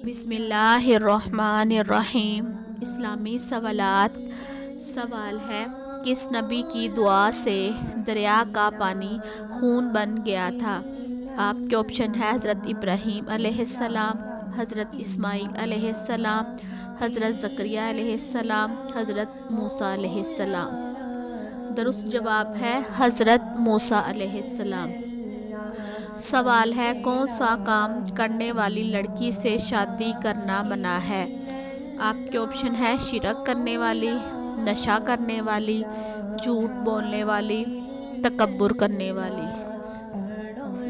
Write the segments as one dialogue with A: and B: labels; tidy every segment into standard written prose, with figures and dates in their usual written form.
A: بسم اللہ الرحمن الرحیم۔ اسلامی سوالات۔ سوال ہے، کس نبی کی دعا سے دریا کا پانی خون بن گیا تھا؟ آپ کے آپشن ہے حضرت ابراہیم علیہ السلام، حضرت اسماعیل علیہ السلام، حضرت زکریا علیہ السلام، حضرت موسیٰ علیہ السلام۔ درست جواب ہے حضرت موسیٰ علیہ السلام۔ سوال ہے، کون سا کام کرنے والی لڑکی سے شادی کرنا منع ہے؟ آپ کے آپشن ہے شرک کرنے والی، نشہ کرنے والی، جھوٹ بولنے والی، تکبر کرنے والی۔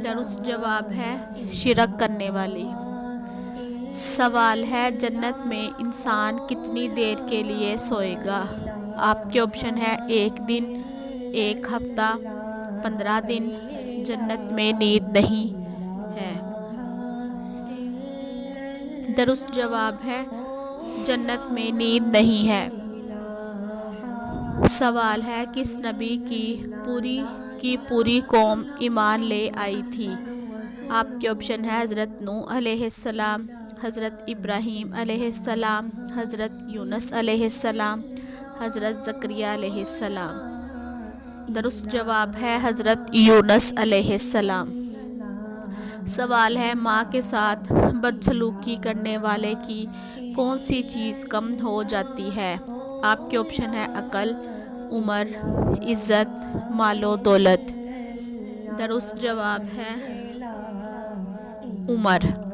A: درست جواب ہے شرک کرنے والی۔ سوال ہے، جنت میں انسان کتنی دیر کے لیے سوئے گا؟ آپ کے آپشن ہے 1 دن، 1 ہفتہ، 15 دن۔ جنت میں نیند نہیں ہے۔ درست جواب ہے جنت میں نیند نہیں ہے۔ سوال ہے، کس نبی کی پوری قوم ایمان لے آئی تھی؟ آپ کے آپشن ہے حضرت نوح علیہ السلام، حضرت ابراہیم علیہ السلام، حضرت یونس علیہ السلام، حضرت زکریا علیہ السلام۔ درست جواب ہے حضرت یونس علیہ السلام۔ سوال ہے، ماں کے ساتھ بدسلوکی کرنے والے کی کون سی چیز کم ہو جاتی ہے؟ آپ کے آپشن ہے عقل، عمر، عزت، مال و دولت۔ درست جواب ہے عمر۔